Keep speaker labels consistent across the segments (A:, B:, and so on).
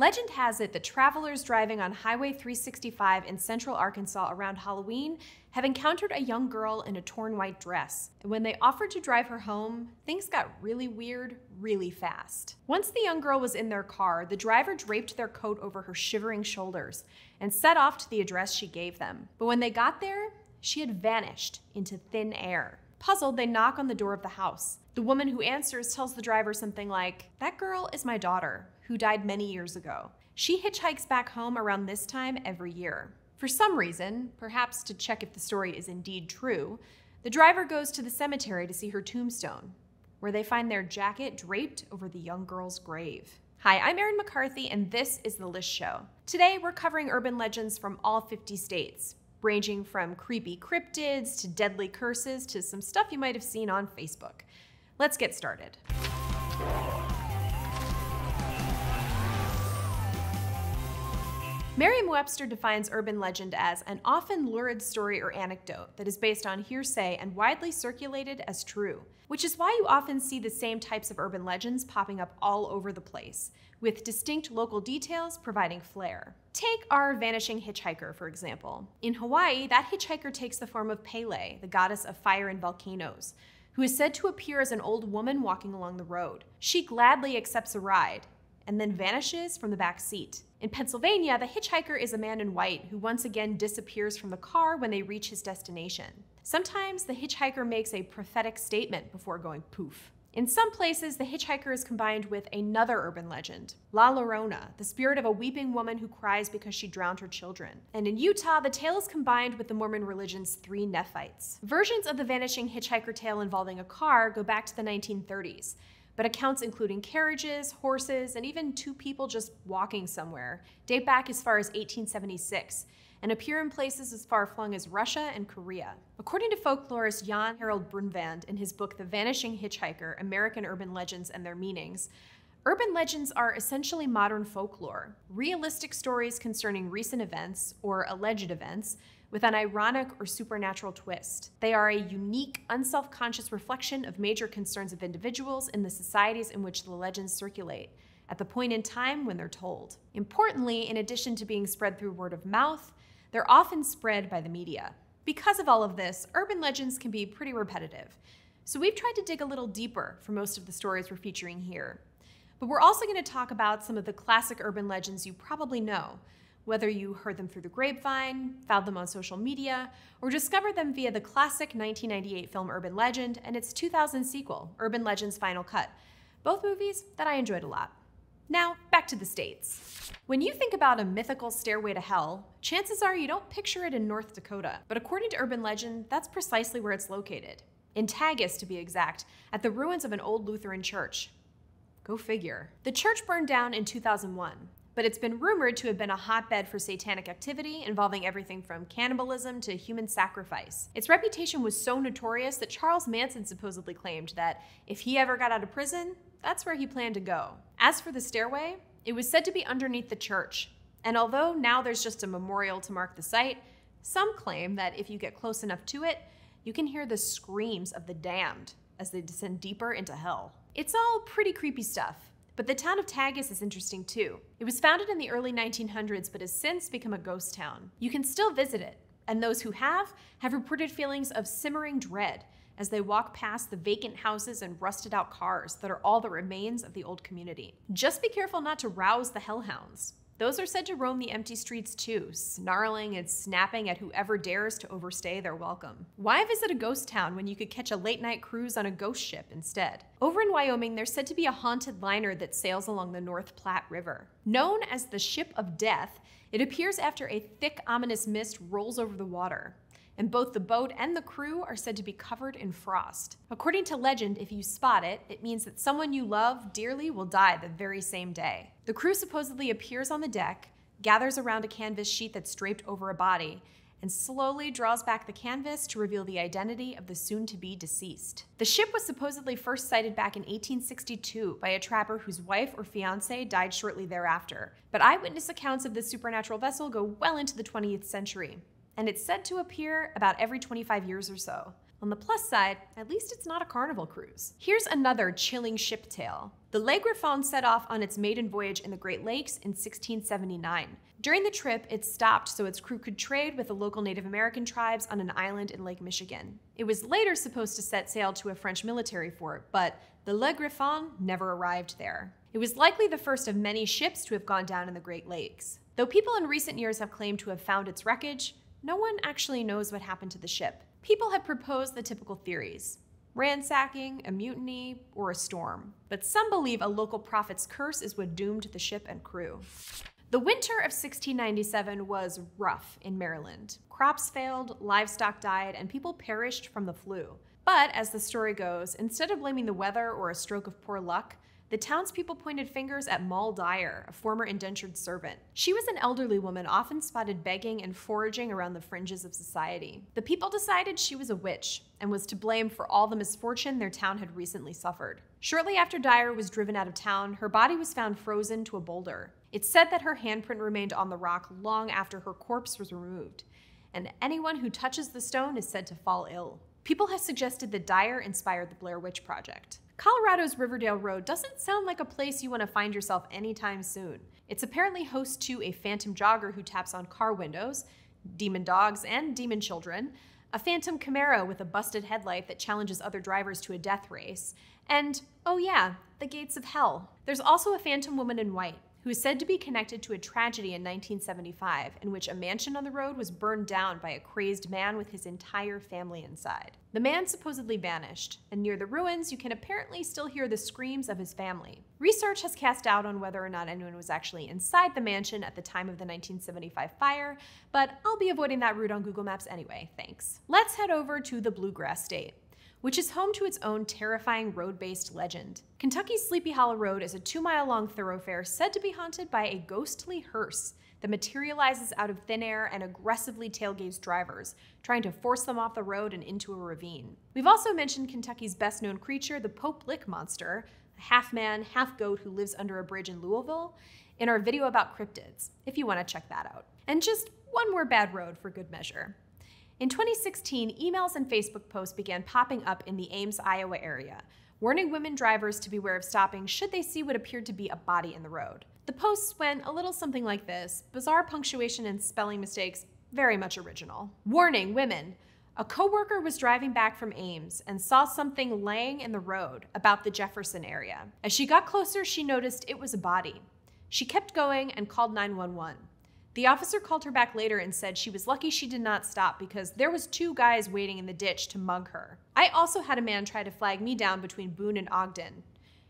A: Legend has it that travelers driving on Highway 365 in central Arkansas around Halloween have encountered a young girl in a torn white dress. And when they offered to drive her home, things got really weird really fast. Once the young girl was in their car, the driver draped their coat over her shivering shoulders and set off to the address she gave them. But when they got there, she had vanished into thin air. Puzzled, they knock on the door of the house. The woman who answers tells the driver something like, "That girl is my daughter, who died many years ago. She hitchhikes back home around this time every year." For some reason, perhaps to check if the story is indeed true, the driver goes to the cemetery to see her tombstone, where they find their jacket draped over the young girl's grave. Hi, I'm Erin McCarthy, and this is The List Show. Today, we're covering urban legends from all 50 states, ranging from creepy cryptids to deadly curses to some stuff you might have seen on Facebook. Let's get started. Merriam-Webster defines urban legend as an often lurid story or anecdote that is based on hearsay and widely circulated as true, which is why you often see the same types of urban legends popping up all over the place, with distinct local details providing flair. Take our vanishing hitchhiker, for example. In Hawaii, that hitchhiker takes the form of Pele, the goddess of fire and volcanoes, who is said to appear as an old woman walking along the road. She gladly accepts a ride and then vanishes from the back seat. In Pennsylvania, the hitchhiker is a man in white who once again disappears from the car when they reach his destination. Sometimes the hitchhiker makes a prophetic statement before going poof. In some places, the hitchhiker is combined with another urban legend, La Llorona, the spirit of a weeping woman who cries because she drowned her children. And in Utah, the tale is combined with the Mormon religion's three Nephites. Versions of the vanishing hitchhiker tale involving a car go back to the 1930s, but accounts including carriages, horses, and even two people just walking somewhere date back as far as 1876 and appear in places as far-flung as Russia and Korea. According to folklorist Jan Harold Brunvand in his book The Vanishing Hitchhiker, American Urban Legends and Their Meanings, urban legends are essentially modern folklore, realistic stories concerning recent events or alleged events with an ironic or supernatural twist. They are a unique, unself-conscious reflection of major concerns of individuals in the societies in which the legends circulate, at the point in time when they're told. Importantly, in addition to being spread through word of mouth, they're often spread by the media. Because of all of this, urban legends can be pretty repetitive. So we've tried to dig a little deeper for most of the stories we're featuring here. But we're also going to talk about some of the classic urban legends you probably know, whether you heard them through the grapevine, found them on social media, or discovered them via the classic 1998 film Urban Legend and its 2000 sequel, Urban Legend's Final Cut, both movies that I enjoyed a lot. Now, back to the States. When you think about a mythical stairway to hell, chances are you don't picture it in North Dakota. But according to urban legend, that's precisely where it's located. In Tagus, to be exact, at the ruins of an old Lutheran church. Go figure. The church burned down in 2001, but it's been rumored to have been a hotbed for satanic activity involving everything from cannibalism to human sacrifice. Its reputation was so notorious that Charles Manson supposedly claimed that if he ever got out of prison, that's where he planned to go. As for the stairway, it was said to be underneath the church, and although now there's just a memorial to mark the site, some claim that if you get close enough to it, you can hear the screams of the damned as they descend deeper into hell. It's all pretty creepy stuff, but the town of Tagus is interesting too. It was founded in the early 1900s, but has since become a ghost town. You can still visit it, and those who have reported feelings of simmering dread as they walk past the vacant houses and rusted out cars that are all that remains of the old community. Just be careful not to rouse the hellhounds. Those are said to roam the empty streets too, snarling and snapping at whoever dares to overstay their welcome. Why visit a ghost town when you could catch a late-night cruise on a ghost ship instead? Over in Wyoming, there's said to be a haunted liner that sails along the North Platte River. Known as the Ship of Death, it appears after a thick, ominous mist rolls over the water, and both the boat and the crew are said to be covered in frost. According to legend, if you spot it, it means that someone you love dearly will die the very same day. The crew supposedly appears on the deck, gathers around a canvas sheet that's draped over a body, and slowly draws back the canvas to reveal the identity of the soon-to-be deceased. The ship was supposedly first sighted back in 1862 by a trapper whose wife or fiancé died shortly thereafter, but eyewitness accounts of this supernatural vessel go well into the 20th century. And it's said to appear about every 25 years or so. On the plus side, at least it's not a Carnival cruise. Here's another chilling ship tale. The Le Griffon set off on its maiden voyage in the Great Lakes in 1679. During the trip, it stopped so its crew could trade with the local Native American tribes on an island in Lake Michigan. It was later supposed to set sail to a French military fort, but the Le Griffon never arrived there. It was likely the first of many ships to have gone down in the Great Lakes. Though people in recent years have claimed to have found its wreckage, no one actually knows what happened to the ship. People have proposed the typical theories: ransacking, a mutiny, or a storm. But some believe a local prophet's curse is what doomed the ship and crew. The winter of 1697 was rough in Maryland. Crops failed, livestock died, and people perished from the flu. But as the story goes, instead of blaming the weather or a stroke of poor luck, the townspeople pointed fingers at Moll Dyer, a former indentured servant. She was an elderly woman often spotted begging and foraging around the fringes of society. The people decided she was a witch and was to blame for all the misfortune their town had recently suffered. Shortly after Dyer was driven out of town, her body was found frozen to a boulder. It's said that her handprint remained on the rock long after her corpse was removed, and anyone who touches the stone is said to fall ill. People have suggested that Dyer inspired the Blair Witch Project. Colorado's Riverdale Road doesn't sound like a place you want to find yourself anytime soon. It's apparently host to a phantom jogger who taps on car windows, demon dogs, and demon children, a phantom Camaro with a busted headlight that challenges other drivers to a death race, and, oh yeah, the gates of hell. There's also a phantom woman in white, who is said to be connected to a tragedy in 1975 in which a mansion on the road was burned down by a crazed man with his entire family inside. The man supposedly vanished, and near the ruins you can apparently still hear the screams of his family. Research has cast doubt on whether or not anyone was actually inside the mansion at the time of the 1975 fire, but I'll be avoiding that route on Google Maps anyway, thanks. Let's head over to the Bluegrass State, which is home to its own terrifying road-based legend. Kentucky's Sleepy Hollow Road is a 2-mile-long thoroughfare said to be haunted by a ghostly hearse that materializes out of thin air and aggressively tailgates drivers, trying to force them off the road and into a ravine. We've also mentioned Kentucky's best-known creature, the Pope Lick Monster, a half-man, half-goat who lives under a bridge in Louisville, in our video about cryptids, if you want to check that out. And just one more bad road for good measure. In 2016, emails and Facebook posts began popping up in the Ames, Iowa area, warning women drivers to beware of stopping should they see what appeared to be a body in the road. The posts went a little something like this: bizarre punctuation and spelling mistakes, very much original. Warning, women. A coworker was driving back from Ames and saw something laying in the road about the Jefferson area. As she got closer, she noticed it was a body. She kept going and called 911. The officer called her back later and said she was lucky she did not stop because there was 2 guys waiting in the ditch to mug her. I also had a man try to flag me down between Boone and Ogden.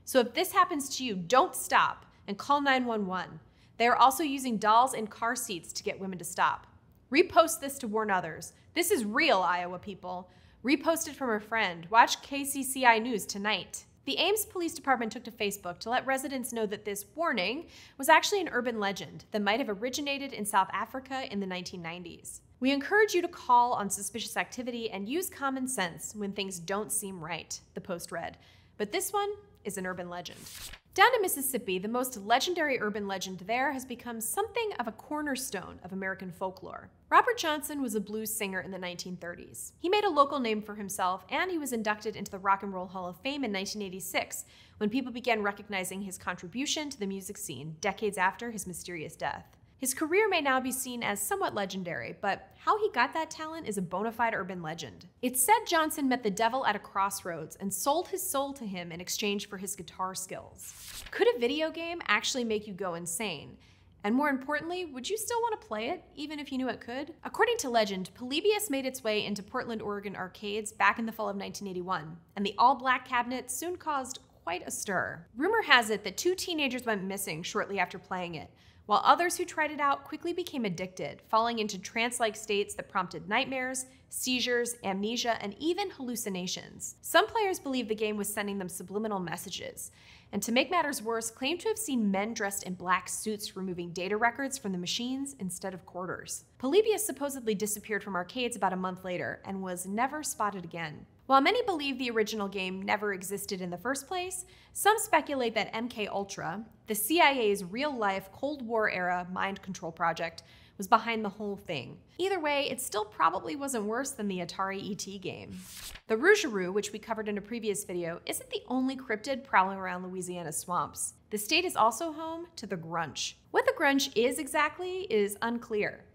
A: So if this happens to you, don't stop and call 911. They are also using dolls in car seats to get women to stop. Repost this to warn others. This is real, Iowa people. Repost it from a friend. Watch KCCI News tonight. The Ames Police Department took to Facebook to let residents know that this warning was actually an urban legend that might have originated in South Africa in the 1990s. We encourage you to call on suspicious activity and use common sense when things don't seem right, the post read. But this one is an urban legend. Down in Mississippi, the most legendary urban legend there has become something of a cornerstone of American folklore. Robert Johnson was a blues singer in the 1930s. He made a local name for himself, and he was inducted into the Rock and Roll Hall of Fame in 1986, when people began recognizing his contribution to the music scene decades after his mysterious death. His career may now be seen as somewhat legendary, but how he got that talent is a bona fide urban legend. It's said Johnson met the devil at a crossroads and sold his soul to him in exchange for his guitar skills. Could a video game actually make you go insane? And more importantly, would you still want to play it, even if you knew it could? According to legend, Polybius made its way into Portland, Oregon arcades back in the fall of 1981, and the all-black cabinet soon caused quite a stir. Rumor has it that 2 teenagers went missing shortly after playing it, while others who tried it out quickly became addicted, falling into trance-like states that prompted nightmares, seizures, amnesia, and even hallucinations. Some players believe the game was sending them subliminal messages, and to make matters worse, claim to have seen men dressed in black suits removing data records from the machines instead of quarters. Polybius supposedly disappeared from arcades about a month later and was never spotted again. While many believe the original game never existed in the first place, some speculate that MKUltra, the CIA's real-life Cold War-era mind control project, was behind the whole thing. Either way, it still probably wasn't worse than the Atari ET game. The Rougarou, which we covered in a previous video, isn't the only cryptid prowling around Louisiana's swamps. The state is also home to the Grunch. What the Grunch is exactly is unclear.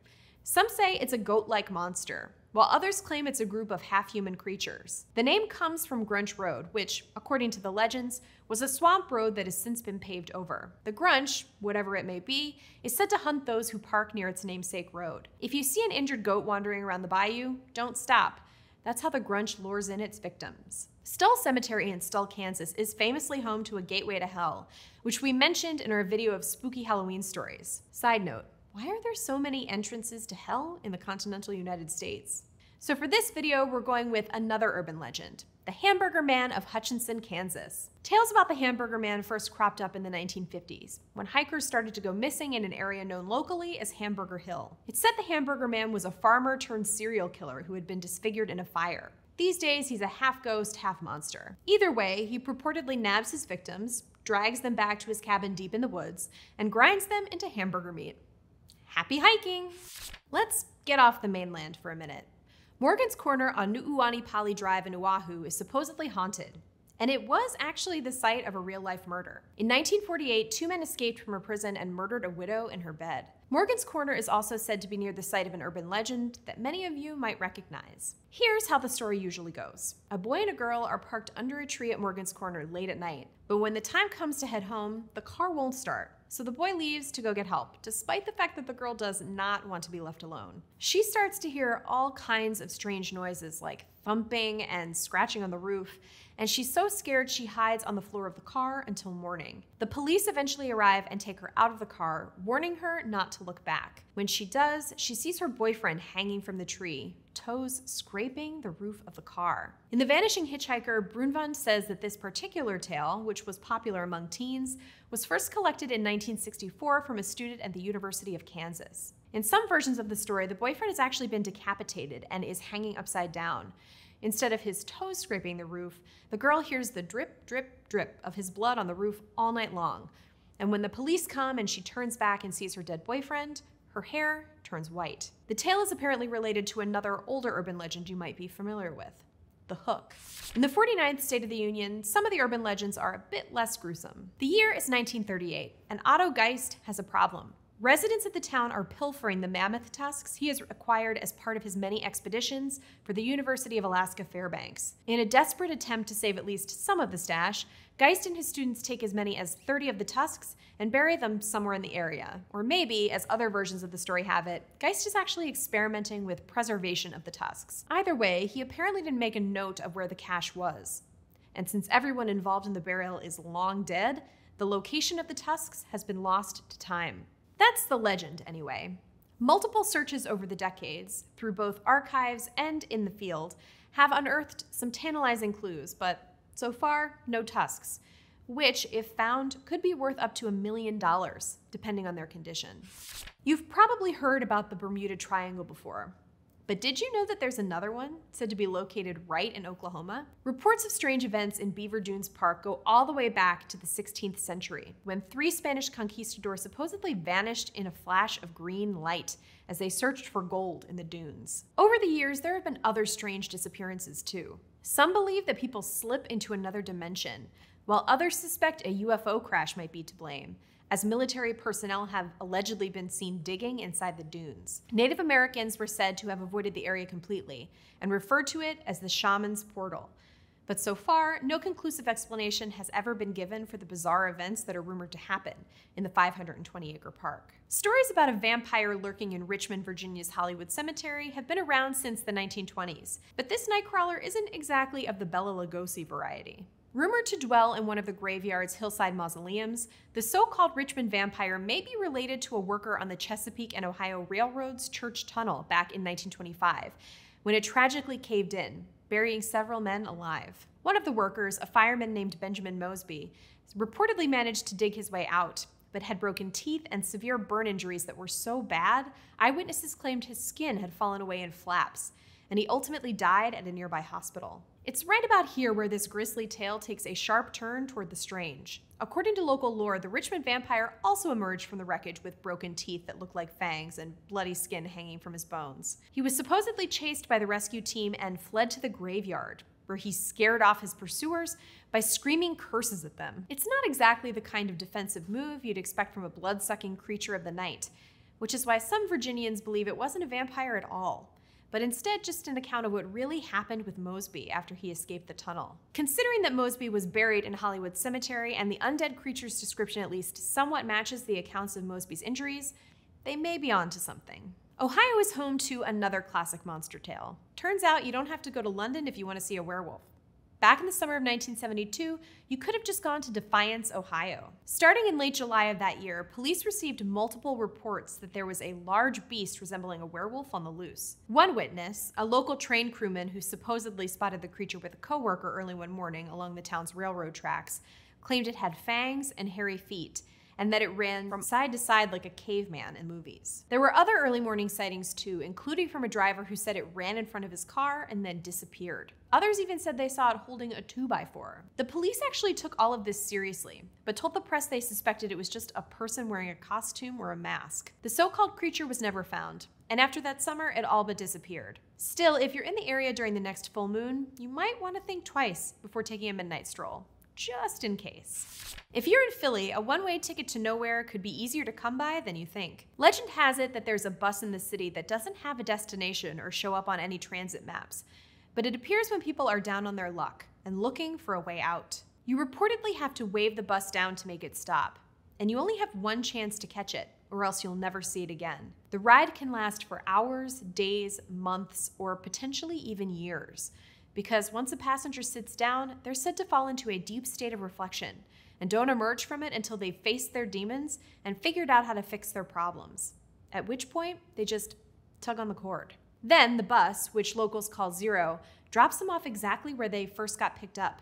A: Some say it's a goat-like monster, while others claim it's a group of half-human creatures. The name comes from Grunch Road, which, according to the legends, was a swamp road that has since been paved over. The Grunch, whatever it may be, is said to hunt those who park near its namesake road. If you see an injured goat wandering around the bayou, don't stop. That's how the Grunch lures in its victims. Stull Cemetery in Stull, Kansas is famously home to a gateway to hell, which we mentioned in our video of spooky Halloween stories. Side note, why are there so many entrances to hell in the continental United States? So for this video, we're going with another urban legend, the Hamburger Man of Hutchinson, Kansas. Tales about the Hamburger Man first cropped up in the 1950s, when hikers started to go missing in an area known locally as Hamburger Hill. It's said the Hamburger Man was a farmer turned serial killer who had been disfigured in a fire. These days, he's a half ghost, half monster. Either way, he purportedly nabs his victims, drags them back to his cabin deep in the woods, and grinds them into hamburger meat. Happy hiking! Let's get off the mainland for a minute. Morgan's Corner on Nu'uani Pali Drive in Oahu is supposedly haunted, and it was actually the site of a real-life murder. In 1948, 2 men escaped from a prison and murdered a widow in her bed. Morgan's Corner is also said to be near the site of an urban legend that many of you might recognize. Here's how the story usually goes. A boy and a girl are parked under a tree at Morgan's Corner late at night, but when the time comes to head home, the car won't start. So the boy leaves to go get help, despite the fact that the girl does not want to be left alone. She starts to hear all kinds of strange noises like thumping and scratching on the roof, and she's so scared she hides on the floor of the car until morning. The police eventually arrive and take her out of the car, warning her not to look back. When she does, she sees her boyfriend hanging from the tree, toes scraping the roof of the car. In The Vanishing Hitchhiker, Brunvand says that this particular tale, which was popular among teens, was first collected in 1964 from a student at the University of Kansas. In some versions of the story, the boyfriend has actually been decapitated and is hanging upside down. Instead of his toes scraping the roof, the girl hears the drip, drip, drip of his blood on the roof all night long. And when the police come and she turns back and sees her dead boyfriend, her hair turns white. The tale is apparently related to another older urban legend you might be familiar with, the Hook. In the 49th State of the Union, some of the urban legends are a bit less gruesome. The year is 1938, and Otto Geist has a problem. Residents of the town are pilfering the mammoth tusks he has acquired as part of his many expeditions for the University of Alaska Fairbanks. In a desperate attempt to save at least some of the stash, Geist and his students take as many as 30 of the tusks and bury them somewhere in the area. Or maybe, as other versions of the story have it, Geist is actually experimenting with preservation of the tusks. Either way, he apparently didn't make a note of where the cache was. And since everyone involved in the burial is long dead, the location of the tusks has been lost to time. That's the legend, anyway. Multiple searches over the decades, through both archives and in the field, have unearthed some tantalizing clues, but so far, no tusks, which, if found, could be worth up to $1 million, depending on their condition. You've probably heard about the Bermuda Triangle before. But did you know that there's another one, said to be located right in Oklahoma? Reports of strange events in Beaver Dunes Park go all the way back to the 16th century, when 3 Spanish conquistadors supposedly vanished in a flash of green light as they searched for gold in the dunes. Over the years, there have been other strange disappearances too. Some believe that people slip into another dimension, while others suspect a UFO crash might be to blame, as military personnel have allegedly been seen digging inside the dunes. Native Americans were said to have avoided the area completely and referred to it as the Shaman's Portal. But so far, no conclusive explanation has ever been given for the bizarre events that are rumored to happen in the 520-acre park. Stories about a vampire lurking in Richmond, Virginia's Hollywood Cemetery have been around since the 1920s, but this nightcrawler isn't exactly of the Bela Lugosi variety. Rumored to dwell in one of the graveyard's hillside mausoleums, the so-called Richmond vampire may be related to a worker on the Chesapeake and Ohio Railroad's Church Tunnel back in 1925, when it tragically caved in, burying several men alive. One of the workers, a fireman named Benjamin Mosby, reportedly managed to dig his way out, but had broken teeth and severe burn injuries that were so bad, eyewitnesses claimed his skin had fallen away in flaps, and he ultimately died at a nearby hospital. It's right about here where this grisly tale takes a sharp turn toward the strange. According to local lore, the Richmond vampire also emerged from the wreckage with broken teeth that looked like fangs and bloody skin hanging from his bones. He was supposedly chased by the rescue team and fled to the graveyard, where he scared off his pursuers by screaming curses at them. It's not exactly the kind of defensive move you'd expect from a blood-sucking creature of the night, which is why some Virginians believe it wasn't a vampire at all, but instead just an account of what really happened with Mosby after he escaped the tunnel. Considering that Mosby was buried in Hollywood Cemetery and the undead creature's description at least somewhat matches the accounts of Mosby's injuries, they may be onto something. Ohio is home to another classic monster tale. Turns out you don't have to go to London if you want to see a werewolf. Back in the summer of 1972, you could have just gone to Defiance, Ohio. Starting in late July of that year, police received multiple reports that there was a large beast resembling a werewolf on the loose. One witness, a local train crewman who supposedly spotted the creature with a coworker early one morning along the town's railroad tracks, claimed it had fangs and hairy feet, and that it ran from side to side like a caveman in movies. There were other early morning sightings too, including from a driver who said it ran in front of his car and then disappeared. Others even said they saw it holding a 2x4. The police actually took all of this seriously, but told the press they suspected it was just a person wearing a costume or a mask. The so-called creature was never found, and after that summer, it all but disappeared. Still, if you're in the area during the next full moon, you might want to think twice before taking a midnight stroll, just in case. If you're in Philly, a one-way ticket to nowhere could be easier to come by than you think. Legend has it that there's a bus in the city that doesn't have a destination or show up on any transit maps, but it appears when people are down on their luck and looking for a way out. You reportedly have to wave the bus down to make it stop, and you only have one chance to catch it, or else you'll never see it again. The ride can last for hours, days, months, or potentially even years, because once a passenger sits down, they're said to fall into a deep state of reflection and don't emerge from it until they've faced their demons and figured out how to fix their problems, at which point they just tug on the cord. Then the bus, which locals call Zero, drops them off exactly where they first got picked up,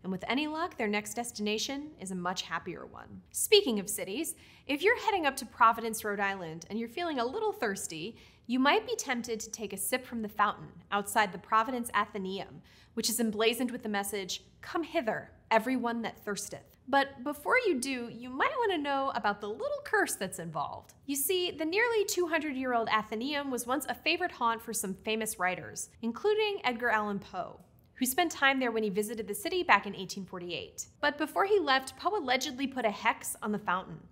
A: and with any luck, their next destination is a much happier one. Speaking of cities, if you're heading up to Providence, Rhode Island, and you're feeling a little thirsty, you might be tempted to take a sip from the fountain outside the Providence Athenaeum, which is emblazoned with the message, "Come hither, everyone that thirsteth." But before you do, you might want to know about the little curse that's involved. You see, the nearly 200-year-old Athenaeum was once a favorite haunt for some famous writers, including Edgar Allan Poe, who spent time there when he visited the city back in 1848. But before he left, Poe allegedly put a hex on the fountain.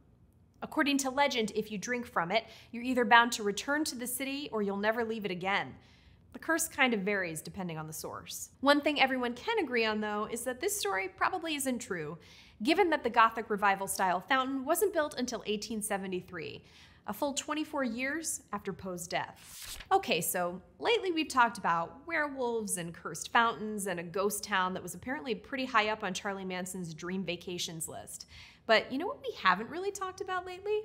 A: According to legend, if you drink from it, you're either bound to return to the city or you'll never leave it again. The curse kind of varies depending on the source. One thing everyone can agree on, though, is that this story probably isn't true, given that the Gothic Revival-style fountain wasn't built until 1873, a full 24 years after Poe's death. Okay, so lately we've talked about werewolves and cursed fountains and a ghost town that was apparently pretty high up on Charlie Manson's dream vacations list. But you know what we haven't really talked about lately?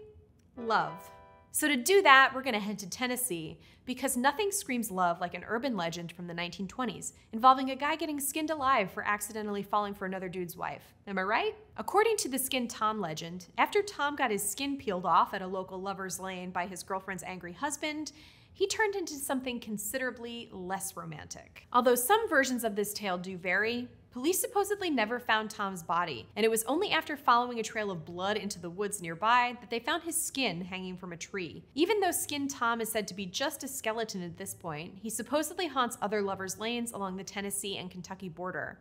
A: Love. So to do that, we're gonna head to Tennessee, because nothing screams love like an urban legend from the 1920s involving a guy getting skinned alive for accidentally falling for another dude's wife. Am I right? According to the Skinned Tom legend, after Tom got his skin peeled off at a local lover's lane by his girlfriend's angry husband, he turned into something considerably less romantic. Although some versions of this tale do vary, police supposedly never found Tom's body, and it was only after following a trail of blood into the woods nearby that they found his skin hanging from a tree. Even though Skinned Tom is said to be just a skeleton at this point, he supposedly haunts other lovers' lanes along the Tennessee and Kentucky border,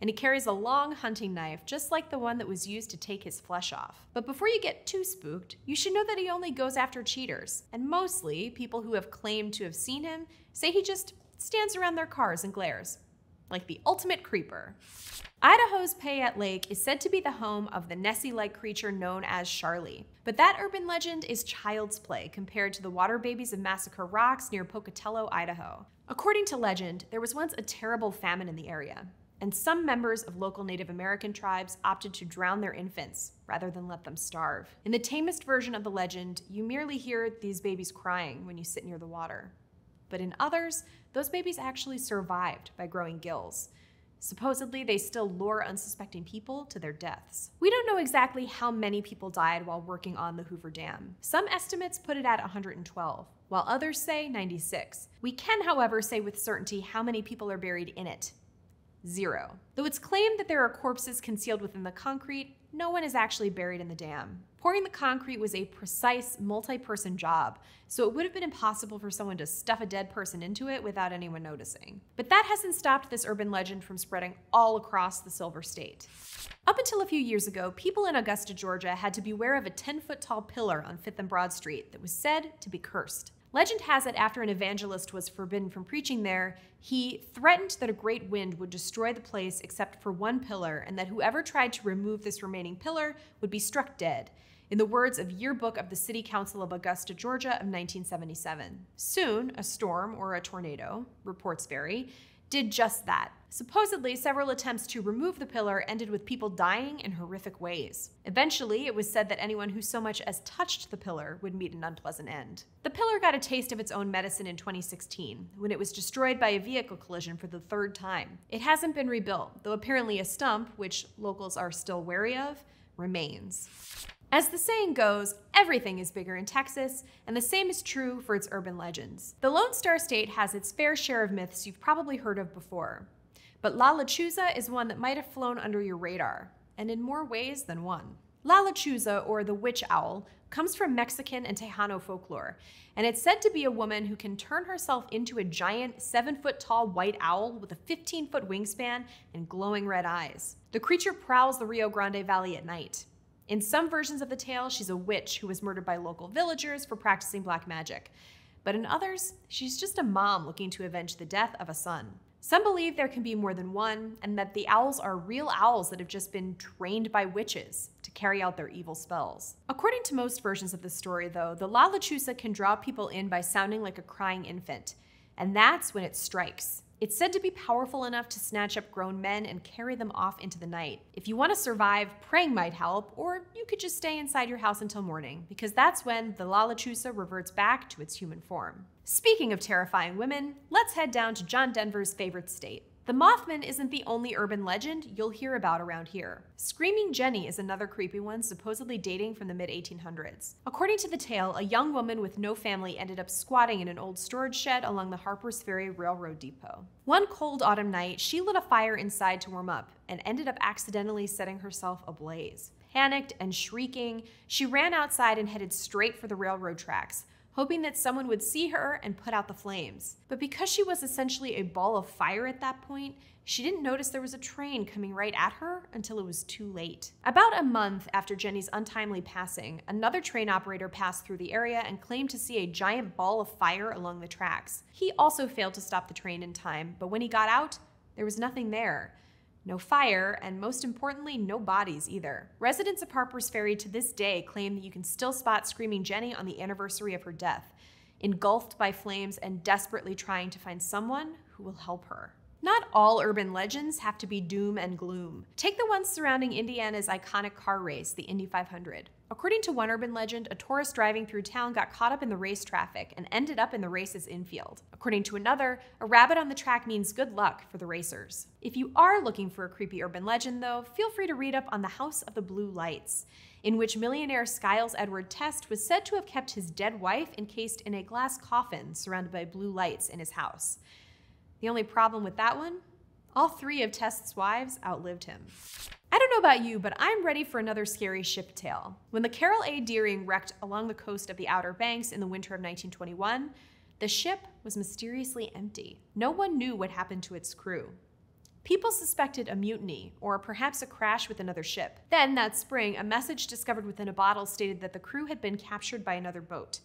A: and he carries a long hunting knife just like the one that was used to take his flesh off. But before you get too spooked, you should know that he only goes after cheaters, and mostly people who have claimed to have seen him say he just stands around their cars and glares, like the ultimate creeper. Idaho's Payette Lake is said to be the home of the Nessie-like creature known as Charlie. But that urban legend is child's play compared to the water babies of Massacre Rocks near Pocatello, Idaho. According to legend, there was once a terrible famine in the area, and some members of local Native American tribes opted to drown their infants rather than let them starve. In the tamest version of the legend, you merely hear these babies crying when you sit near the water. But in others, those babies actually survived by growing gills. Supposedly, they still lure unsuspecting people to their deaths. We don't know exactly how many people died while working on the Hoover Dam. Some estimates put it at 112, while others say 96. We can, however, say with certainty how many people are buried in it. 0. Though it's claimed that there are corpses concealed within the concrete, no one is actually buried in the dam. Pouring the concrete was a precise, multi-person job, so it would have been impossible for someone to stuff a dead person into it without anyone noticing. But that hasn't stopped this urban legend from spreading all across the Silver State. Up until a few years ago, people in Augusta, Georgia had to beware of a 10-foot-tall pillar on 5th and Broad Street that was said to be cursed. Legend has it after an evangelist was forbidden from preaching there, he threatened that a great wind would destroy the place except for one pillar, and that whoever tried to remove this remaining pillar would be struck dead, in the words of Yearbook of the City Council of Augusta, Georgia of 1977. Soon, a storm, or a tornado, reports vary, did just that. Supposedly, several attempts to remove the pillar ended with people dying in horrific ways. Eventually, it was said that anyone who so much as touched the pillar would meet an unpleasant end. The pillar got a taste of its own medicine in 2016, when it was destroyed by a vehicle collision for the 3rd time. It hasn't been rebuilt, though apparently a stump, which locals are still wary of, remains. As the saying goes, everything is bigger in Texas, and the same is true for its urban legends. The Lone Star State has its fair share of myths you've probably heard of before. But La Lechuza is one that might have flown under your radar, and in more ways than one. La Lechuza, or the witch owl, comes from Mexican and Tejano folklore, and it's said to be a woman who can turn herself into a giant 7-foot-tall white owl with a 15-foot wingspan and glowing red eyes. The creature prowls the Rio Grande Valley at night. In some versions of the tale, she's a witch who was murdered by local villagers for practicing black magic. But in others, she's just a mom looking to avenge the death of a son. Some believe there can be more than one, and that the owls are real owls that have just been trained by witches to carry out their evil spells. According to most versions of the story, though, the La Lechuza can draw people in by sounding like a crying infant, and that's when it strikes. It's said to be powerful enough to snatch up grown men and carry them off into the night. If you want to survive, praying might help, or you could just stay inside your house until morning, because that's when the La Lechuza reverts back to its human form. Speaking of terrifying women, let's head down to John Denver's favorite state. The Mothman isn't the only urban legend you'll hear about around here. Screaming Jenny is another creepy one, supposedly dating from the mid-1800s. According to the tale, a young woman with no family ended up squatting in an old storage shed along the Harpers Ferry Railroad Depot. One cold autumn night, she lit a fire inside to warm up and ended up accidentally setting herself ablaze. Panicked and shrieking, she ran outside and headed straight for the railroad tracks, hoping that someone would see her and put out the flames. But because she was essentially a ball of fire at that point, she didn't notice there was a train coming right at her until it was too late. About a month after Jenny's untimely passing, another train operator passed through the area and claimed to see a giant ball of fire along the tracks. He also failed to stop the train in time, but when he got out, there was nothing there. No fire, and most importantly, no bodies either. Residents of Harpers Ferry to this day claim that you can still spot Screaming Jenny on the anniversary of her death, engulfed by flames and desperately trying to find someone who will help her. Not all urban legends have to be doom and gloom. Take the ones surrounding Indiana's iconic car race, the Indy 500. According to one urban legend, a tourist driving through town got caught up in the race traffic and ended up in the race's infield. According to another, a rabbit on the track means good luck for the racers. If you are looking for a creepy urban legend, though, feel free to read up on the House of the Blue Lights, in which millionaire Skiles Edward Test was said to have kept his dead wife encased in a glass coffin surrounded by blue lights in his house. The only problem with that one? All 3 of Test's wives outlived him. I don't know about you, but I'm ready for another scary ship tale. When the Carroll A. Deering wrecked along the coast of the Outer Banks in the winter of 1921, the ship was mysteriously empty. No one knew what happened to its crew. People suspected a mutiny, or perhaps a crash with another ship. Then, that spring, a message discovered within a bottle stated that the crew had been captured by another boat,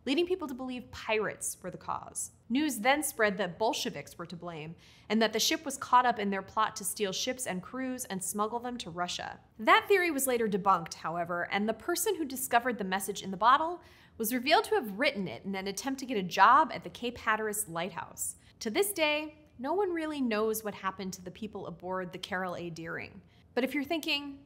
A: leading people to believe pirates were the cause. News then spread that Bolsheviks were to blame, and that the ship was caught up in their plot to steal ships and crews and smuggle them to Russia. That theory was later debunked, however, and the person who discovered the message in the bottle was revealed to have written it in an attempt to get a job at the Cape Hatteras Lighthouse. To this day, no one really knows what happened to the people aboard the Carroll A. Deering. But if you're thinking,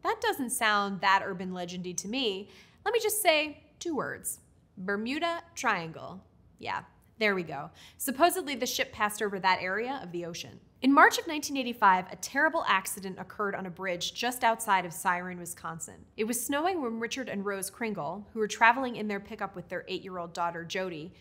A: that doesn't sound that urban legendy to me, let me just say 2 words. Bermuda Triangle. Yeah, there we go. Supposedly the ship passed over that area of the ocean. In March of 1985, a terrible accident occurred on a bridge just outside of Siren, Wisconsin. It was snowing when Richard and Rose Kringle, who were traveling in their pickup with their 8-year-old daughter Jody,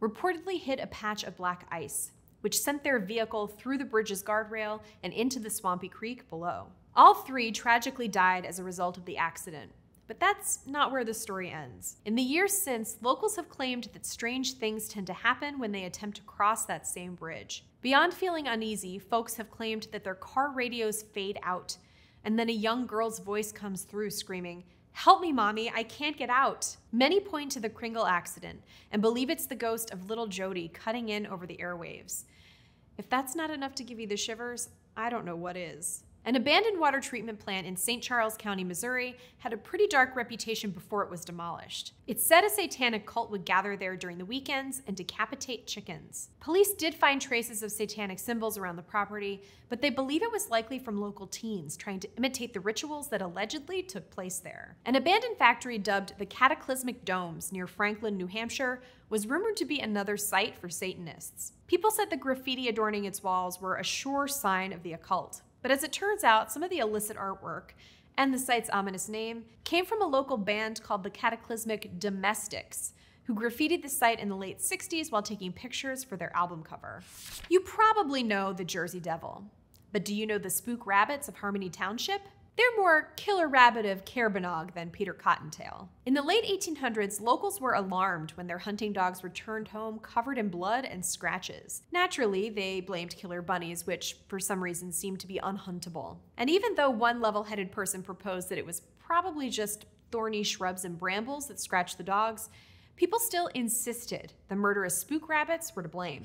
A: reportedly hit a patch of black ice. which sent their vehicle through the bridge's guardrail and into the swampy creek below. All 3 tragically died as a result of the accident. But that's not where the story ends. In the years since, locals have claimed that strange things tend to happen when they attempt to cross that same bridge. Beyond feeling uneasy, folks have claimed that their car radios fade out, and then a young girl's voice comes through screaming, "Help me, Mommy, I can't get out." Many point to the Kringle accident and believe it's the ghost of little Jody cutting in over the airwaves. If that's not enough to give you the shivers, I don't know what is. An abandoned water treatment plant in St. Charles County, Missouri, had a pretty dark reputation before it was demolished. It's said a satanic cult would gather there during the weekends and decapitate chickens. Police did find traces of satanic symbols around the property, but they believe it was likely from local teens trying to imitate the rituals that allegedly took place there. An abandoned factory dubbed the Cataclysmic Domes near Franklin, New Hampshire, was rumored to be another site for Satanists. People said the graffiti adorning its walls were a sure sign of the occult. But as it turns out, some of the illicit artwork and the site's ominous name came from a local band called the Cataclysmic Domestics, who graffitied the site in the late 60s while taking pictures for their album cover. You probably know the Jersey Devil, but do you know the Spook Rabbits of Harmony Township? They're more Killer Rabbit of Caerbannog than Peter Cottontail. In the late 1800s, locals were alarmed when their hunting dogs returned home covered in blood and scratches. Naturally, they blamed killer bunnies, which for some reason seemed to be unhuntable. And even though one level-headed person proposed that it was probably just thorny shrubs and brambles that scratched the dogs, people still insisted the murderous spook rabbits were to blame.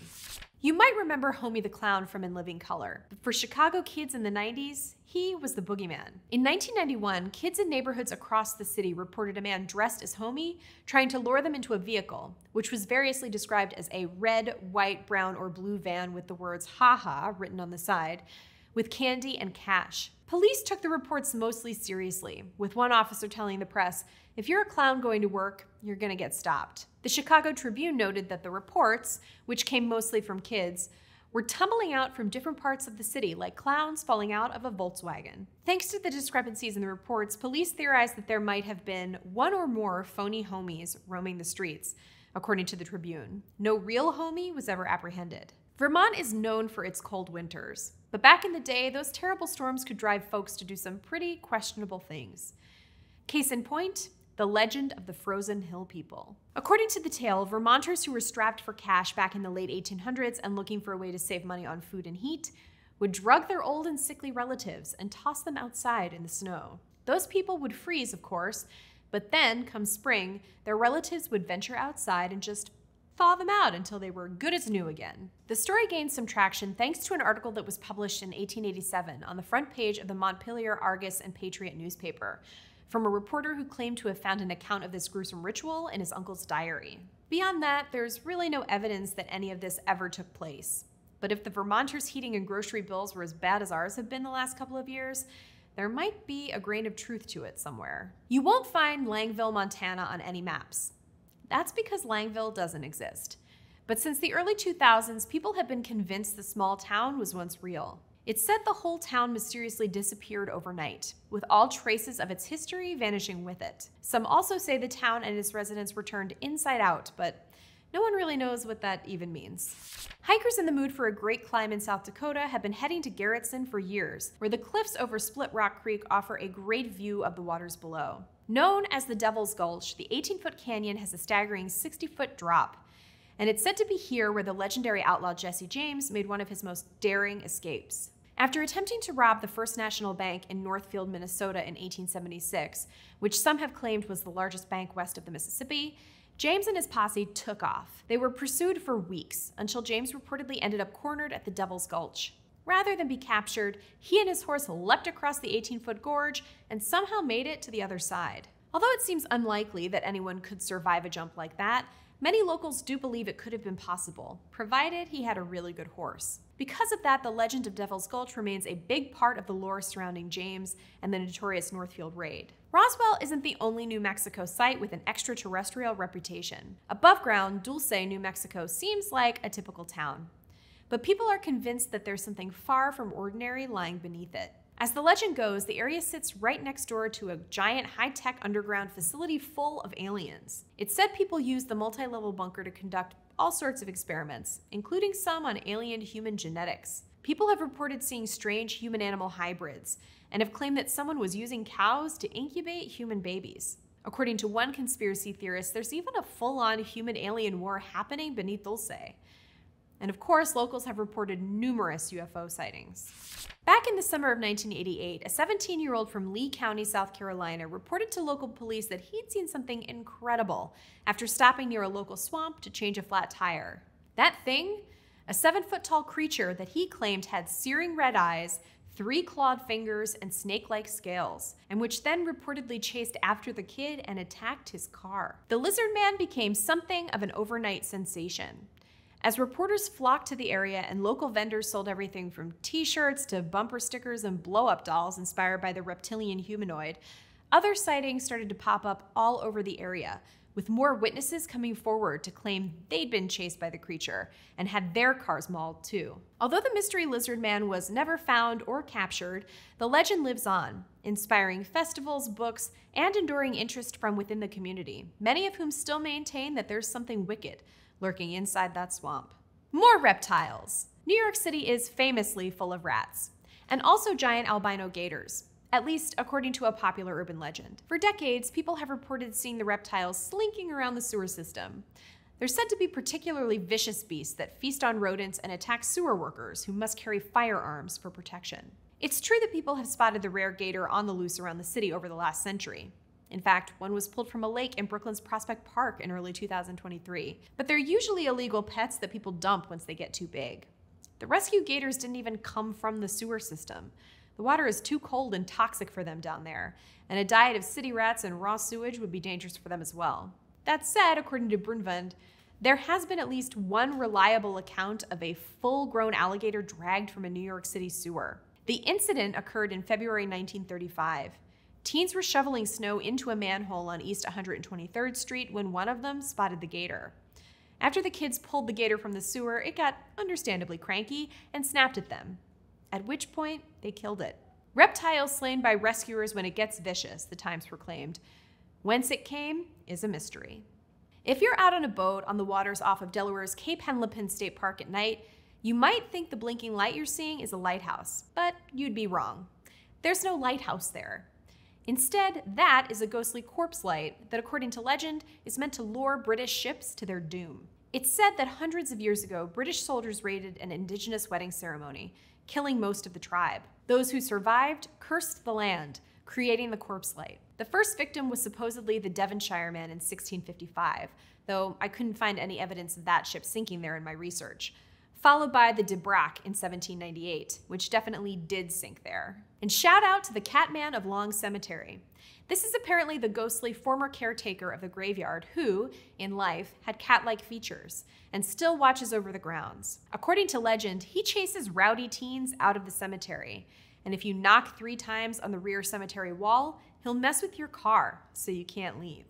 A: You might remember Homie the Clown from In Living Color, but for Chicago kids in the 90s, he was the boogeyman. In 1991, kids in neighborhoods across the city reported a man dressed as Homie trying to lure them into a vehicle, which was variously described as a red, white, brown, or blue van with the words "Ha Ha" written on the side, with candy and cash. Police took the reports mostly seriously, with one officer telling the press, "If you're a clown going to work, you're gonna get stopped." The Chicago Tribune noted that the reports, which came mostly from kids, were tumbling out from different parts of the city, like clowns falling out of a Volkswagen. Thanks to the discrepancies in the reports, police theorized that there might have been one or more phony homies roaming the streets, according to the Tribune. No real homie was ever apprehended. Vermont is known for its cold winters, but back in the day, those terrible storms could drive folks to do some pretty questionable things. Case in point, the legend of the Frozen Hill People. According to the tale, Vermonters who were strapped for cash back in the late 1800s and looking for a way to save money on food and heat would drug their old and sickly relatives and toss them outside in the snow. Those people would freeze, of course, but then, come spring, their relatives would venture outside and just thaw them out until they were good as new again. The story gained some traction thanks to an article that was published in 1887 on the front page of the Montpelier Argus and Patriot newspaper, from a reporter who claimed to have found an account of this gruesome ritual in his uncle's diary. Beyond that, there's really no evidence that any of this ever took place. But if the Vermonters' heating and grocery bills were as bad as ours have been the last couple of years, there might be a grain of truth to it somewhere. You won't find Langville, Montana on any maps. That's because Langville doesn't exist. But since the early 2000s, people have been convinced the small town was once real. It's said the whole town mysteriously disappeared overnight, with all traces of its history vanishing with it. Some also say the town and its residents were turned inside out, but no one really knows what that even means. Hikers in the mood for a great climb in South Dakota have been heading to Garrettson for years, where the cliffs over Split Rock Creek offer a great view of the waters below. Known as the Devil's Gulch, the 18-foot canyon has a staggering 60-foot drop, and it's said to be here where the legendary outlaw Jesse James made one of his most daring escapes. After attempting to rob the First National Bank in Northfield, Minnesota in 1876, which some have claimed was the largest bank west of the Mississippi, James and his posse took off. They were pursued for weeks, until James reportedly ended up cornered at the Devil's Gulch. Rather than be captured, he and his horse leapt across the 18-foot gorge and somehow made it to the other side. Although it seems unlikely that anyone could survive a jump like that, many locals do believe it could have been possible, provided he had a really good horse. Because of that, the legend of Devil's Gulch remains a big part of the lore surrounding James and the notorious Northfield raid. Roswell isn't the only New Mexico site with an extraterrestrial reputation. Above ground, Dulce, New Mexico seems like a typical town. But people are convinced that there's something far from ordinary lying beneath it. As the legend goes, the area sits right next door to a giant high-tech underground facility full of aliens. It's said people use the multi-level bunker to conduct all sorts of experiments, including some on alien human genetics. People have reported seeing strange human-animal hybrids and have claimed that someone was using cows to incubate human babies. According to one conspiracy theorist, there's even a full-on human-alien war happening beneath Dulce. And of course, locals have reported numerous UFO sightings. Back in the summer of 1988, a 17-year-old from Lee County, South Carolina, reported to local police that he'd seen something incredible after stopping near a local swamp to change a flat tire. That thing? A 7-foot-tall creature that he claimed had searing red eyes, 3 clawed fingers, and snake-like scales, and which then reportedly chased after the kid and attacked his car. The lizard man became something of an overnight sensation. As reporters flocked to the area and local vendors sold everything from t-shirts to bumper stickers and blow-up dolls inspired by the reptilian humanoid, other sightings started to pop up all over the area, with more witnesses coming forward to claim they'd been chased by the creature and had their cars mauled too. Although the mystery lizard man was never found or captured, the legend lives on, inspiring festivals, books, and enduring interest from within the community, many of whom still maintain that there's something wicked lurking inside that swamp. More reptiles. New York City is famously full of rats, and also giant albino gators, at least according to a popular urban legend. For decades, people have reported seeing the reptiles slinking around the sewer system. They're said to be particularly vicious beasts that feast on rodents and attack sewer workers who must carry firearms for protection. It's true that people have spotted the rare gator on the loose around the city over the last century. In fact, one was pulled from a lake in Brooklyn's Prospect Park in early 2023. But they're usually illegal pets that people dump once they get too big. The rescue gators didn't even come from the sewer system. The water is too cold and toxic for them down there, and a diet of city rats and raw sewage would be dangerous for them as well. That said, according to Brunvand, there has been at least one reliable account of a full-grown alligator dragged from a New York City sewer. The incident occurred in February 1935. Teens were shoveling snow into a manhole on East 123rd Street when one of them spotted the gator. After the kids pulled the gator from the sewer, it got understandably cranky and snapped at them, at which point they killed it. Reptiles slain by rescuers when it gets vicious, the Times proclaimed. Whence it came is a mystery. If you're out on a boat on the waters off of Delaware's Cape Henlopen State Park at night, you might think the blinking light you're seeing is a lighthouse, but you'd be wrong. There's no lighthouse there. Instead, that is a ghostly corpse light that, according to legend, is meant to lure British ships to their doom. It's said that hundreds of years ago, British soldiers raided an indigenous wedding ceremony, killing most of the tribe. Those who survived cursed the land, creating the corpse light. The first victim was supposedly the Devonshire man in 1655, though I couldn't find any evidence of that ship sinking there in my research, followed by the De Brac in 1798, which definitely did sink there. And shout out to the Catman of Long Cemetery. This is apparently the ghostly former caretaker of the graveyard who, in life, had cat-like features and still watches over the grounds. According to legend, he chases rowdy teens out of the cemetery, and if you knock 3 times on the rear cemetery wall, he'll mess with your car so you can't leave.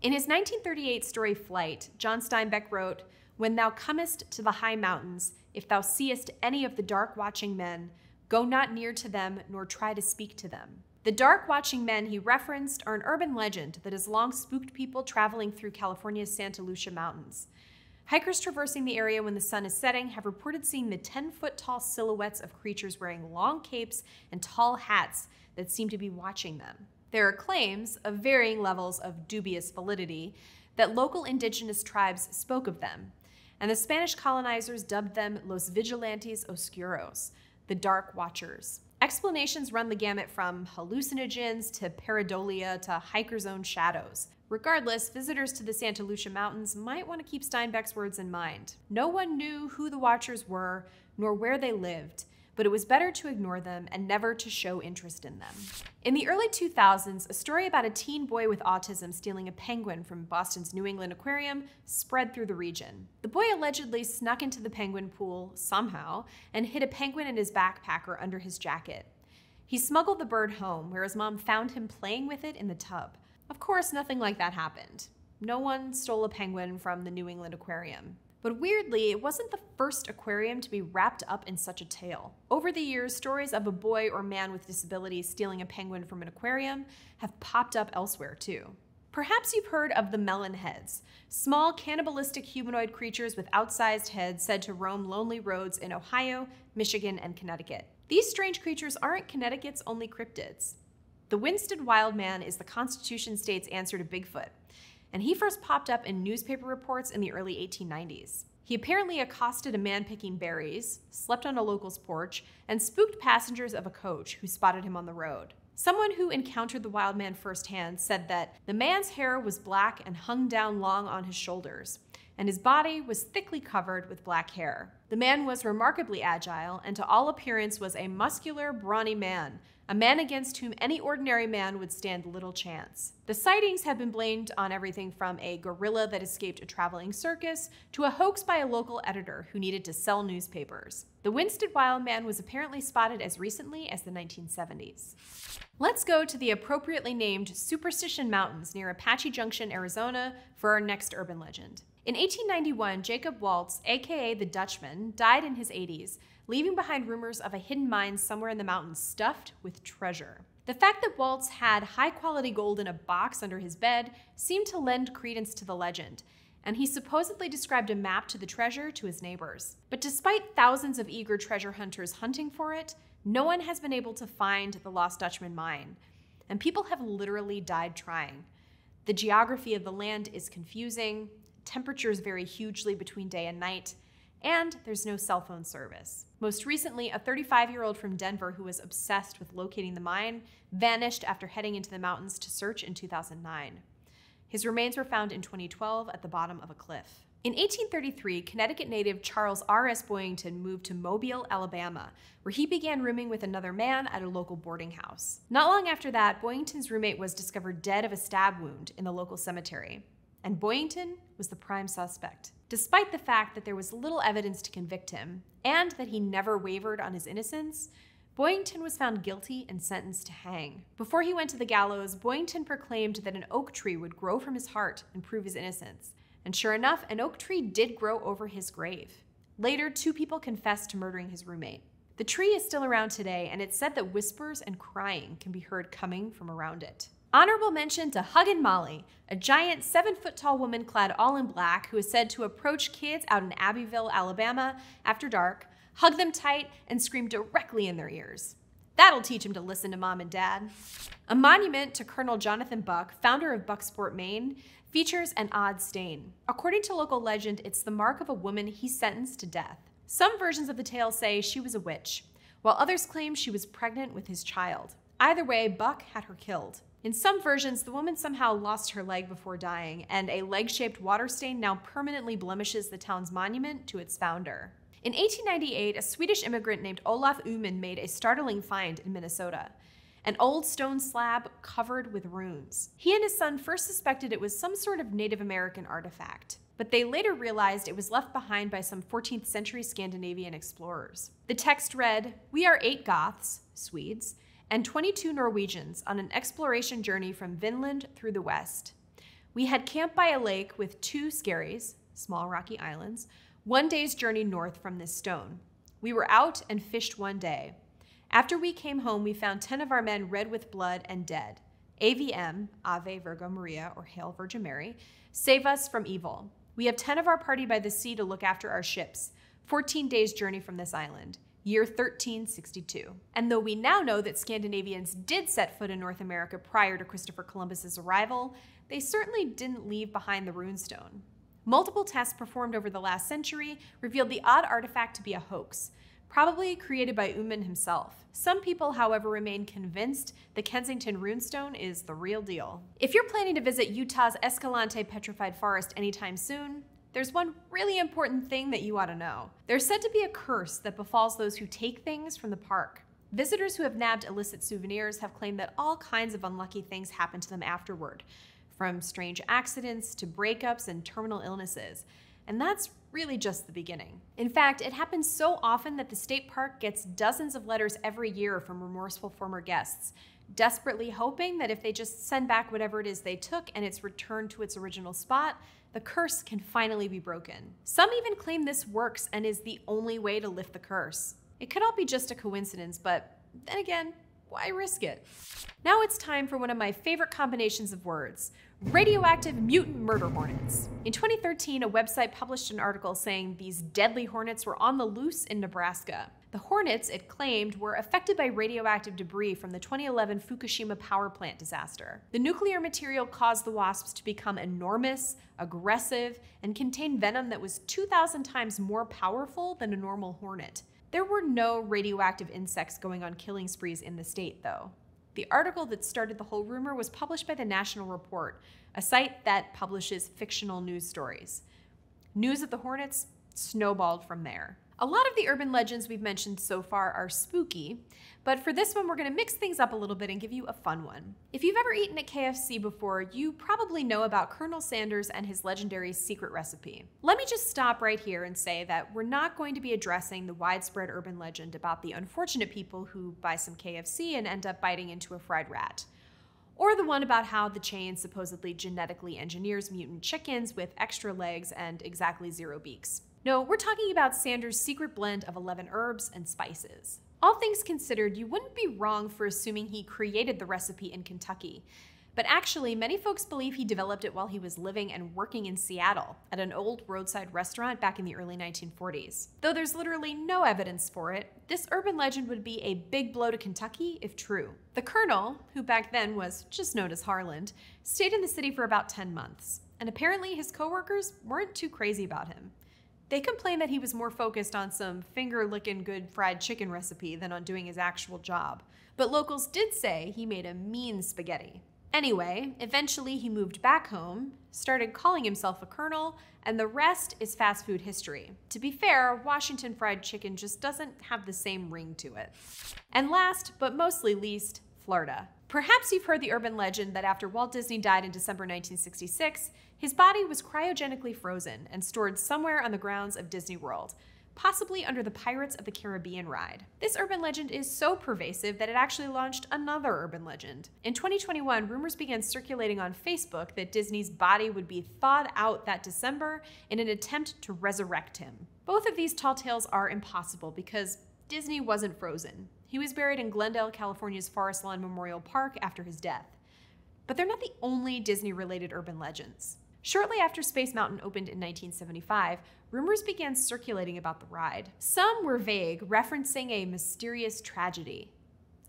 A: In his 1938 story Flight, John Steinbeck wrote, "When thou comest to the high mountains, if thou seest any of the dark watching men, go not near to them nor try to speak to them." The dark watching men he referenced are an urban legend that has long spooked people traveling through California's Santa Lucia Mountains. Hikers traversing the area when the sun is setting have reported seeing the 10-foot-tall silhouettes of creatures wearing long capes and tall hats that seem to be watching them. There are claims, of varying levels of dubious validity, that local indigenous tribes spoke of them, and the Spanish colonizers dubbed them Los Vigilantes Oscuros, the Dark Watchers. Explanations run the gamut from hallucinogens to pareidolia to hiker's own shadows. Regardless, visitors to the Santa Lucia Mountains might want to keep Steinbeck's words in mind. No one knew who the Watchers were, nor where they lived, but it was better to ignore them and never to show interest in them. In the early 2000s, a story about a teen boy with autism stealing a penguin from Boston's New England Aquarium spread through the region. The boy allegedly snuck into the penguin pool somehow and hid a penguin in his backpack or under his jacket. He smuggled the bird home, where his mom found him playing with it in the tub. Of course, nothing like that happened. No one stole a penguin from the New England Aquarium. But weirdly, it wasn't the first aquarium to be wrapped up in such a tale. Over the years, stories of a boy or man with disabilities stealing a penguin from an aquarium have popped up elsewhere too. Perhaps you've heard of the melonheads, small cannibalistic humanoid creatures with outsized heads said to roam lonely roads in Ohio, Michigan, and Connecticut. These strange creatures aren't Connecticut's only cryptids. The Winston Wildman is the Constitution state's answer to Bigfoot, and he first popped up in newspaper reports in the early 1890s. He apparently accosted a man picking berries, slept on a local's porch, and spooked passengers of a coach who spotted him on the road. Someone who encountered the wild man firsthand said that the man's hair was black and hung down long on his shoulders, and his body was thickly covered with black hair. The man was remarkably agile and to all appearance was a muscular, brawny man, a man against whom any ordinary man would stand little chance. The sightings have been blamed on everything from a gorilla that escaped a traveling circus to a hoax by a local editor who needed to sell newspapers. The Winston Wildman was apparently spotted as recently as the 1970s. Let's go to the appropriately named Superstition Mountains near Apache Junction, Arizona, for our next urban legend. In 1891, Jacob Waltz, aka the Dutchman, died in his 80s, leaving behind rumors of a hidden mine somewhere in the mountains stuffed with treasure. The fact that Waltz had high-quality gold in a box under his bed seemed to lend credence to the legend, and he supposedly described a map to the treasure to his neighbors. But despite thousands of eager treasure hunters hunting for it, no one has been able to find the Lost Dutchman mine, and people have literally died trying. The geography of the land is confusing, temperatures vary hugely between day and night, and there's no cell phone service. Most recently, a 35-year-old from Denver who was obsessed with locating the mine vanished after heading into the mountains to search in 2009. His remains were found in 2012 at the bottom of a cliff. In 1833, Connecticut native Charles R.S. Boyington moved to Mobile, Alabama, where he began rooming with another man at a local boarding house. Not long after that, Boyington's roommate was discovered dead of a stab wound in the local cemetery, and Boyington was the prime suspect. Despite the fact that there was little evidence to convict him, and that he never wavered on his innocence, Boyington was found guilty and sentenced to hang. Before he went to the gallows, Boyington proclaimed that an oak tree would grow from his heart and prove his innocence. And sure enough, an oak tree did grow over his grave. Later, 2 people confessed to murdering his roommate. The tree is still around today, and it's said that whispers and crying can be heard coming from around it. Honorable mention to Huggin' Molly, a giant 7-foot-tall woman clad all in black who is said to approach kids out in Abbeville, Alabama after dark, hug them tight, and scream directly in their ears. That'll teach them to listen to mom and dad. A monument to Colonel Jonathan Buck, founder of Bucksport, Maine, features an odd stain. According to local legend, it's the mark of a woman he sentenced to death. Some versions of the tale say she was a witch, while others claim she was pregnant with his child. Either way, Buck had her killed. In some versions, the woman somehow lost her leg before dying, and a leg-shaped water stain now permanently blemishes the town's monument to its founder. In 1898, a Swedish immigrant named Olaf Uman made a startling find in Minnesota, an old stone slab covered with runes. He and his son first suspected it was some sort of Native American artifact, but they later realized it was left behind by some 14th century Scandinavian explorers. The text read, "We are 8 Goths, Swedes, and 22 Norwegians on an exploration journey from Vinland through the west. We had camped by a lake with 2 skerries, small rocky islands, 1 day's journey north from this stone. We were out and fished 1 day. After we came home, we found 10 of our men red with blood and dead. AVM, Ave Virgo Maria, or Hail Virgin Mary, save us from evil. We have 10 of our party by the sea to look after our ships, 14 days' journey from this island. Year 1362. And though we now know that Scandinavians did set foot in North America prior to Christopher Columbus's arrival, they certainly didn't leave behind the runestone. Multiple tests performed over the last century revealed the odd artifact to be a hoax, probably created by Uman himself. Some people, however, remain convinced the Kensington runestone is the real deal. If you're planning to visit Utah's Escalante Petrified Forest anytime soon, there's one really important thing that you ought to know. There's said to be a curse that befalls those who take things from the park. Visitors who have nabbed illicit souvenirs have claimed that all kinds of unlucky things happen to them afterward, from strange accidents to breakups and terminal illnesses. And that's really just the beginning. In fact, it happens so often that the state park gets dozens of letters every year from remorseful former guests, desperately hoping that if they just send back whatever it is they took and it's returned to its original spot, the curse can finally be broken. Some even claim this works and is the only way to lift the curse. It could all be just a coincidence, but then again, why risk it? Now it's time for one of my favorite combinations of words: radioactive mutant murder hornets. In 2013, a website published an article saying these deadly hornets were on the loose in Nebraska. The hornets, it claimed, were affected by radioactive debris from the 2011 Fukushima power plant disaster. The nuclear material caused the wasps to become enormous, aggressive, and contain venom that was 2,000 times more powerful than a normal hornet. There were no radioactive insects going on killing sprees in the state, though. The article that started the whole rumor was published by the National Report, a site that publishes fictional news stories. News of the hornets snowballed from there. A lot of the urban legends we've mentioned so far are spooky, but for this one we're going to mix things up a little bit and give you a fun one. If you've ever eaten at KFC before, you probably know about Colonel Sanders and his legendary secret recipe. Let me just stop right here and say that we're not going to be addressing the widespread urban legend about the unfortunate people who buy some KFC and end up biting into a fried rat, or the one about how the chain supposedly genetically engineers mutant chickens with extra legs and exactly 0 beaks. No, we're talking about Sanders' secret blend of 11 herbs and spices. All things considered, you wouldn't be wrong for assuming he created the recipe in Kentucky. But actually, many folks believe he developed it while he was living and working in Seattle at an old roadside restaurant back in the early 1940s. Though there's literally no evidence for it, this urban legend would be a big blow to Kentucky if true. The Colonel, who back then was just known as Harland, stayed in the city for about 10 months. And apparently his coworkers weren't too crazy about him. They complained that he was more focused on some finger-licking good fried chicken recipe than on doing his actual job. But locals did say he made a mean spaghetti. Anyway, eventually he moved back home, started calling himself a colonel, and the rest is fast food history. To be fair, Washington fried chicken just doesn't have the same ring to it. And last, but mostly least, Florida. Perhaps you've heard the urban legend that after Walt Disney died in December 1966, his body was cryogenically frozen and stored somewhere on the grounds of Disney World, possibly under the Pirates of the Caribbean ride. This urban legend is so pervasive that it actually launched another urban legend. In 2021, rumors began circulating on Facebook that Disney's body would be thawed out that December in an attempt to resurrect him. Both of these tall tales are impossible because Disney wasn't frozen. He was buried in Glendale, California's Forest Lawn Memorial Park after his death. But they're not the only Disney-related urban legends. Shortly after Space Mountain opened in 1975, rumors began circulating about the ride. Some were vague, referencing a mysterious tragedy.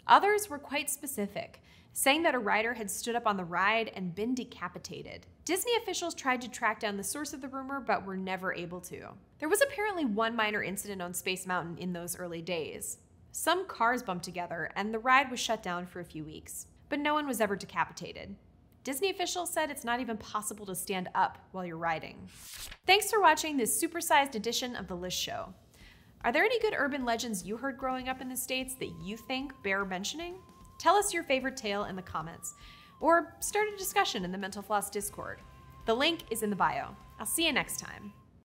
A: Others were quite specific, saying that a rider had stood up on the ride and been decapitated. Disney officials tried to track down the source of the rumor, but were never able to. There was apparently one minor incident on Space Mountain in those early days. Some cars bumped together, and the ride was shut down for a few weeks. But no one was ever decapitated. Disney officials said it's not even possible to stand up while you're riding. Thanks for watching this supersized edition of The List Show. Are there any good urban legends you heard growing up in the States that you think bear mentioning? Tell us your favorite tale in the comments, or start a discussion in the Mental Floss Discord. The link is in the bio. I'll see you next time.